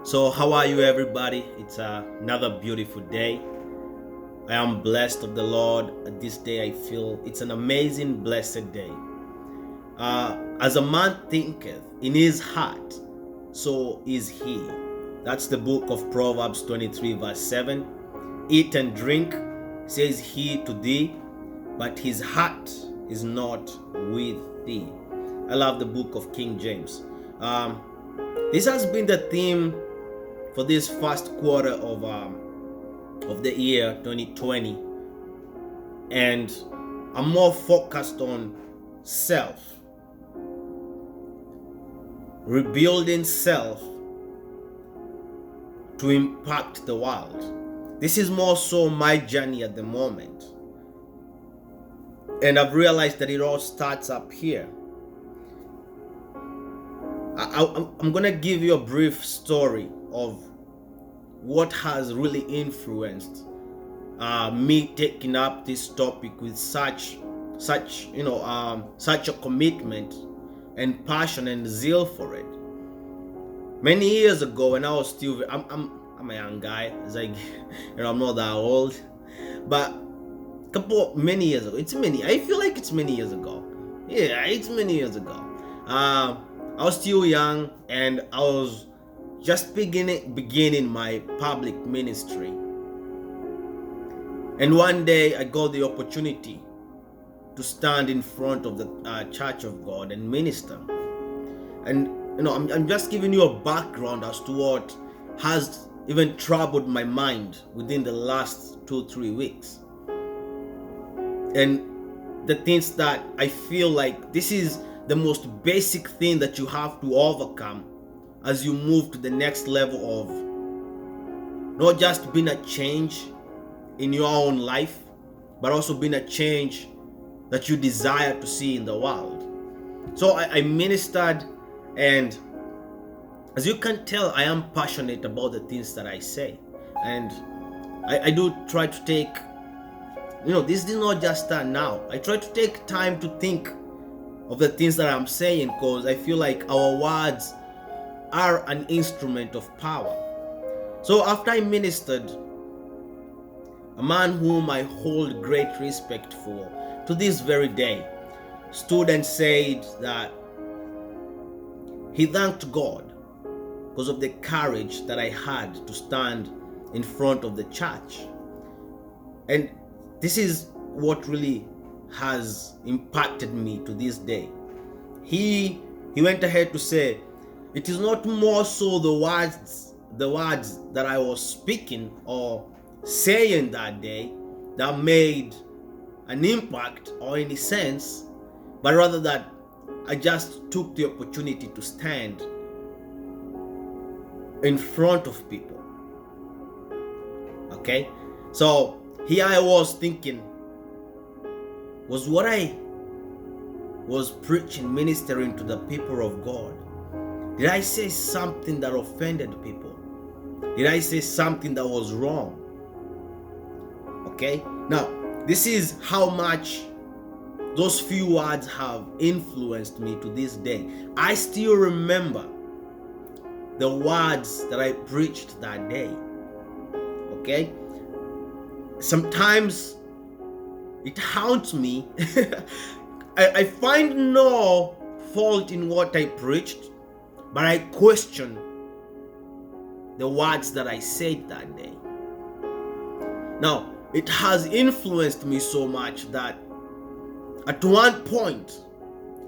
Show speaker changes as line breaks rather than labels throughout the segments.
So, how are you, everybody? It's another beautiful day. I am blessed of the Lord. This day, I feel it's an amazing, blessed day. As a man thinketh in his heart, so is he. That's the book of Proverbs 23, verse 7. Eat and drink, says he to thee, but his heart is not with thee. I love the book of King James. This has been the theme for this first quarter of the year 2020, and I'm more focused on self, rebuilding self to impact the world. This is more so my journey at the moment, and I've realized that it all starts up here. I'm gonna give you a brief story of what has really influenced me taking up this topic with such a commitment and passion and zeal for it. Many years ago, when I was still, I'm a young guy, as I'm not that old, but many years ago. I feel like it's many years ago. Yeah, it's many years ago. I was still young, and I was just beginning my public ministry. And one day I got the opportunity to stand in front of the Church of God and minister. And I'm just giving you a background as to what has even troubled my mind within the last 2-3 weeks. And the things that I feel like this is the most basic thing that you have to overcome as you move to the next level of not just being a change in your own life, but also being a change that you desire to see in the world. So I ministered, and as you can tell, I am passionate about the things that I say. And I do try to take, this is not just now. I try to take time to think of the things that I'm saying, because I feel like our words are an instrument of power. So after I ministered, a man whom I hold great respect for to this very day stood and said that he thanked God because of the courage that I had to stand in front of the church. And this is what really has impacted me to this day. He went ahead to say, it is not more so the words that I was speaking or saying that day that made an impact or any sense, but rather that I just took the opportunity to stand in front of people. Okay, so here I was thinking, was what I was preaching, ministering to the people of God, did I say something that offended people? Did I say something that was wrong? Okay, now this is how much those few words have influenced me to this day. I still remember the words that I preached that day. Okay, sometimes it haunts me. I find no fault in what I preached, but I question the words that I said that day. Now, it has influenced me so much that at one point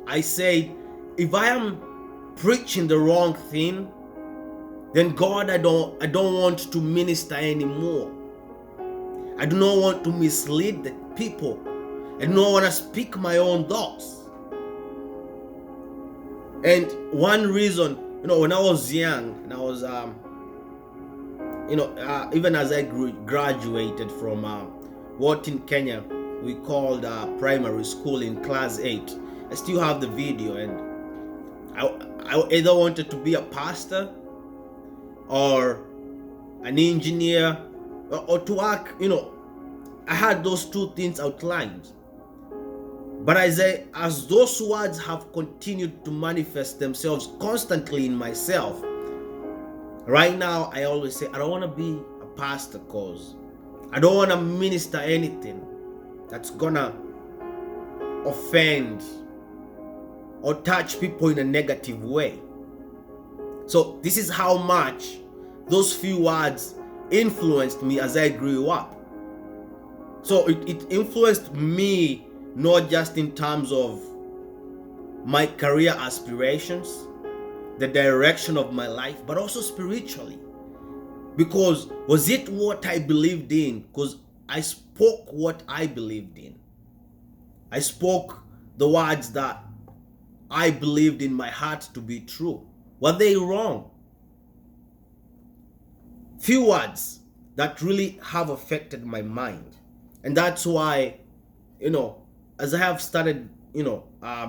I said, if I am preaching the wrong thing, then God, I don't want to minister anymore. I do not want to mislead the people. I do not want to speak my own thoughts. And one reason, when I was young, and I was, even as I graduated from what in Kenya we called primary school in class 8, I still have the video, and I either wanted to be a pastor or an engineer or to work, I had those two things outlined. But as those words have continued to manifest themselves constantly in myself, Right now, I always say I don't want to be a pastor because I don't want to minister anything that's gonna offend or touch people in a negative way. So this is how much those few words influenced me as I grew up. So it influenced me not just in terms of my career aspirations, the direction of my life, but also spiritually. Because was it what I believed in? Because I spoke what I believed in. I spoke the words that I believed in my heart to be true. Were they wrong? Few words that really have affected my mind. And that's why, as I have started,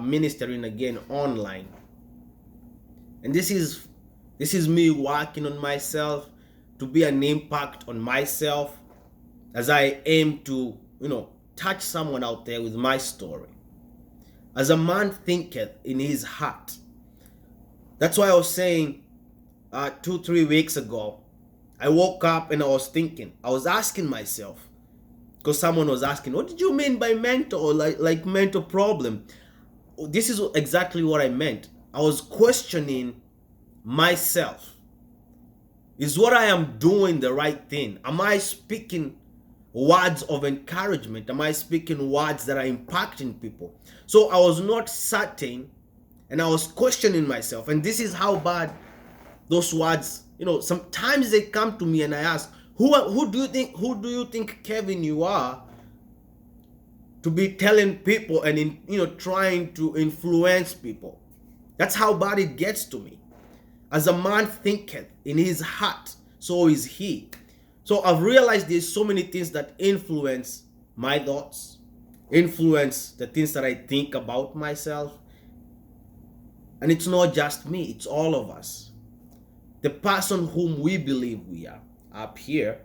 ministering again online. And this is me working on myself to be an impact on myself as I aim to, touch someone out there with my story. As a man thinketh in his heart. That's why I was saying 2-3 weeks ago, I woke up and I was thinking, I was asking myself, because someone was asking, what did you mean by mental, or like mental problem? This is exactly what I meant. I was questioning myself. Is what I am doing the right thing? Am I speaking words of encouragement? Am I speaking words that are impacting people? So I was not certain, and I was questioning myself. And this is how bad those words, sometimes they come to me and I ask, who do you think, Kevin, you are to be telling people and trying to influence people? That's how bad it gets to me. As a man thinketh in his heart, so is he. So I've realized there's so many things that influence my thoughts, influence the things that I think about myself. And it's not just me, it's all of us. The person whom we believe we are up here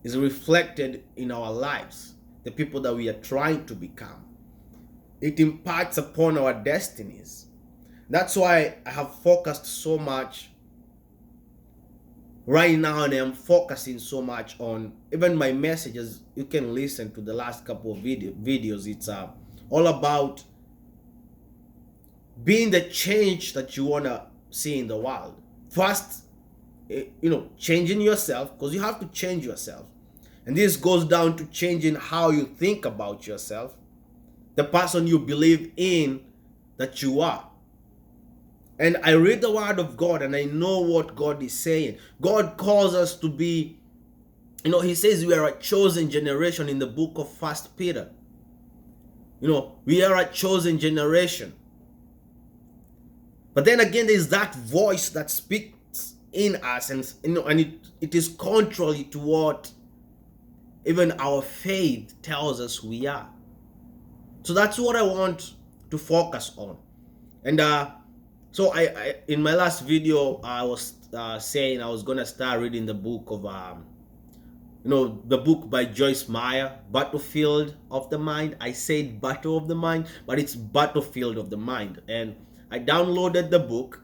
is reflected in our lives, the people that we are trying to become. It impacts upon our destinies. That's why I have focused so much right now, and I'm focusing so much on even my messages. You can listen to the last couple of videos. It's all about being the change that you want to see in the world. First, changing yourself, because you have to change yourself. And this goes down to changing how you think about yourself, the person you believe in that you are. And I read the word of God and I know what God is saying. God calls us to be, he says we are a chosen generation in the book of 1 Peter. We are a chosen generation. But then again, there's that voice that speaks in us, and it is contrary to what even our faith tells us we are. So that's what I want to focus on. And so I in my last video, I was saying I was gonna start reading the book of the book by Joyce Meyer, Battlefield of the Mind. I said Battle of the Mind, but it's Battlefield of the Mind. And I downloaded the book,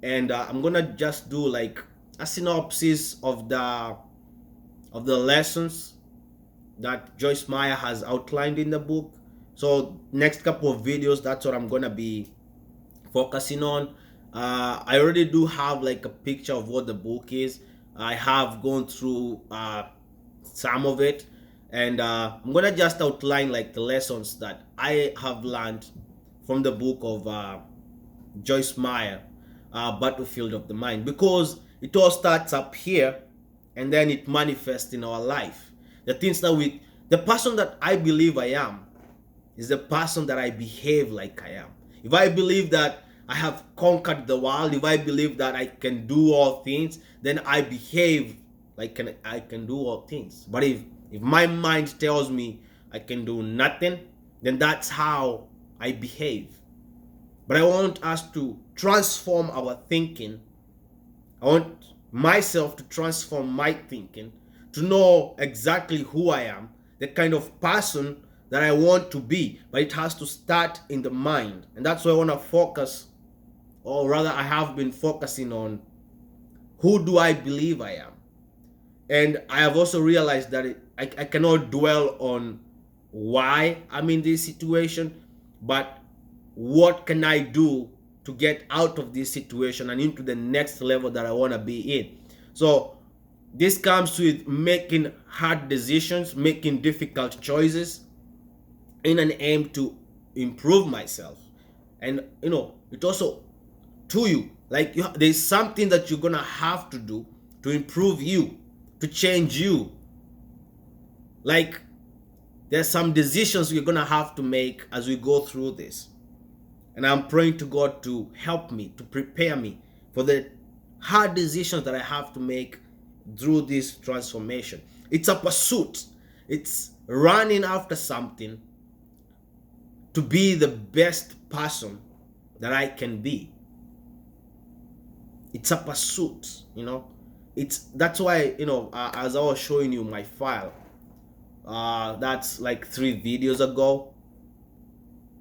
and I'm gonna just do like a synopsis of the lessons that Joyce Meyer has outlined in the book. So next couple of videos, that's what I'm gonna be focusing on. I already do have like a picture of what the book is. I have gone through some of it, and I'm gonna just outline like the lessons that I have learned from the book of Joyce Meyer, Battlefield of the Mind, because it all starts up here and then it manifests in our life. The things that the person that I believe I am is the person that I behave like I am. If I believe that I have conquered the world, if I believe that I can do all things, then I behave like I can do all things. But if my mind tells me I can do nothing, then that's how I behave. But I want us to transform our thinking. I want myself to transform my thinking, to know exactly who I am, the kind of person that I want to be. But it has to start in the mind. And that's why I want to focus, or rather I have been focusing on Who do I believe I am? And I have also realized that I cannot dwell on why I'm in this situation, but what can I do to get out of this situation and into the next level that I want to be in. So this comes with making hard decisions, making difficult choices in an aim to improve myself. And it also to you, like there's something that you're gonna have to do to improve you, to change you. Like there's some decisions we're gonna have to make as we go through this. And I'm praying to God to help me, to prepare me for the hard decisions that I have to make through this transformation. It's a pursuit. It's running after something to be the best person that I can be. It's a pursuit, that's why, as I was showing you my file, that's like 3 videos ago.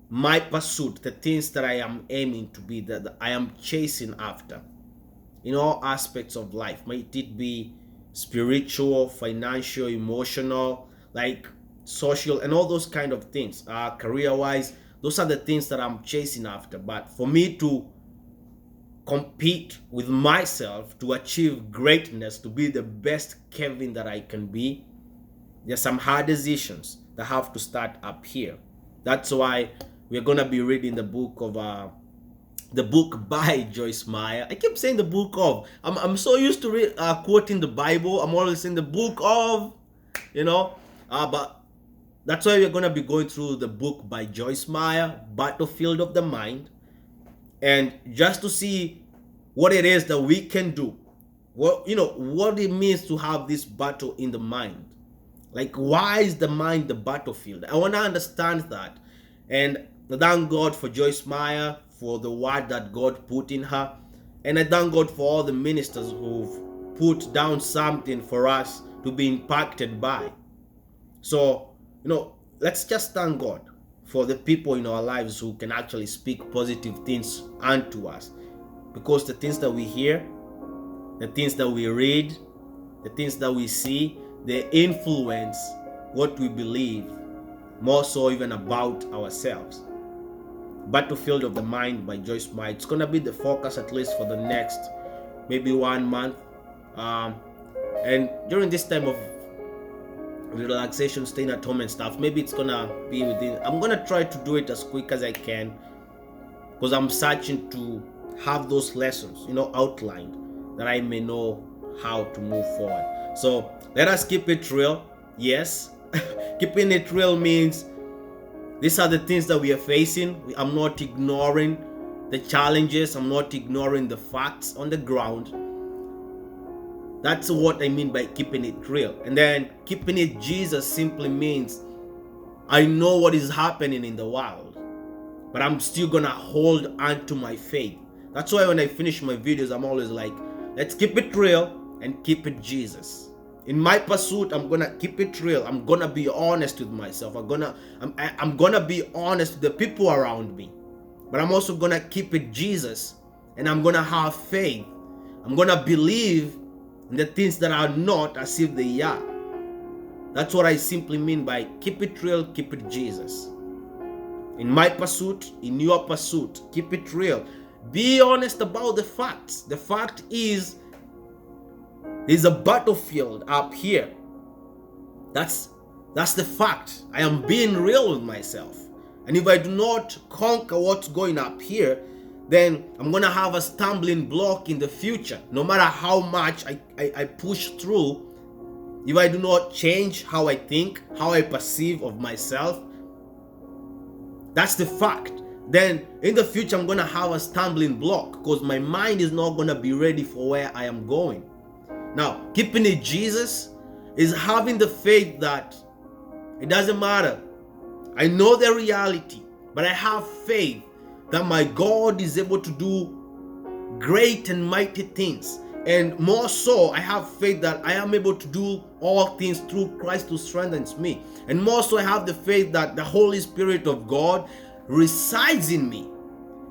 My pursuit, the things that I am aiming to be, that I am chasing after in all aspects of life, might it be spiritual, financial, emotional, like social, and all those kind of things, career wise, those are the things that I'm chasing after. But for me to compete with myself, to achieve greatness, to be the best Kevin that I can be, there's some hard decisions that have to start up here. That's why we're gonna be reading the book by Joyce Meyer. I keep saying the book of. I'm so used to quoting the Bible. I'm always saying the book of, but that's why we're gonna be going through the book by Joyce Meyer, Battlefield of the Mind, and just to see what it is that we can do, what it means to have this battle in the mind. Like, why is the mind the battlefield? I want to understand that. And I thank God for Joyce Meyer, for the word that God put in her. And I thank God for all the ministers who've put down something for us to be impacted by. So, let's just thank God for the people in our lives who can actually speak positive things unto us. Because the things that we hear, the things that we read, the things that we see, they influence what we believe, more so even about ourselves. Battlefield of the Mind by Joyce Meyer. It's gonna be the focus, at least for the next maybe 1 month. And during this time of relaxation, staying at home and stuff, maybe it's gonna be I'm gonna try to do it as quick as I can, because I'm searching to have those lessons, outlined, that I may know how to move forward. So let us keep it real. Yes, keeping it real means these are the things that we are facing. I'm not ignoring the challenges. I'm not ignoring the facts on the ground. That's what I mean by keeping it real. And then keeping it Jesus simply means I know what is happening in the world, but I'm still gonna hold on to my faith. That's why when I finish my videos, I'm always like, let's keep it real and keep it Jesus. In my pursuit, I'm gonna keep it real. I'm gonna be honest with myself. I'm gonna be honest with the people around me. But I'm also gonna keep it Jesus, and I'm gonna have faith. I'm gonna believe in the things that are not as if they are. That's what I simply mean by keep it real, keep it Jesus. In my pursuit, in your pursuit, keep it real. Be honest about the facts. The fact is, there's a battlefield up here. That's the fact. I am being real with myself. And if I do not conquer what's going up here, then I'm going to have a stumbling block in the future. No matter how much I push through, if I do not change how I think, how I perceive of myself, that's the fact. Then in the future, I'm going to have a stumbling block because my mind is not going to be ready for where I am going. Now, keeping it Jesus is having the faith that it doesn't matter. I know the reality, but I have faith that my God is able to do great and mighty things. And more so, I have faith that I am able to do all things through Christ who strengthens me. And more so, I have the faith that the Holy Spirit of God resides in me.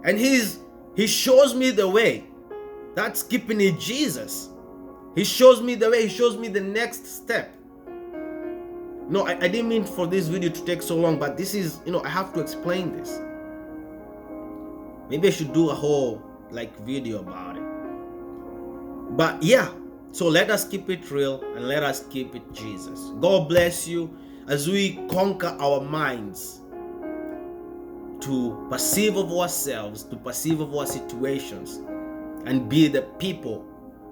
And He shows me the way. That's keeping it Jesus. He shows me the way. He shows me the next step. No, I didn't mean for this video to take so long, but this is, I have to explain this. Maybe I should do a whole video about it. But yeah, so let us keep it real and let us keep it Jesus. God bless you as we conquer our minds to perceive of ourselves, to perceive of our situations, and be the people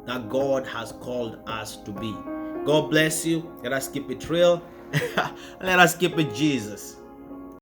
that God has called us to be. God bless you. Let us keep it real. Let us keep it Jesus.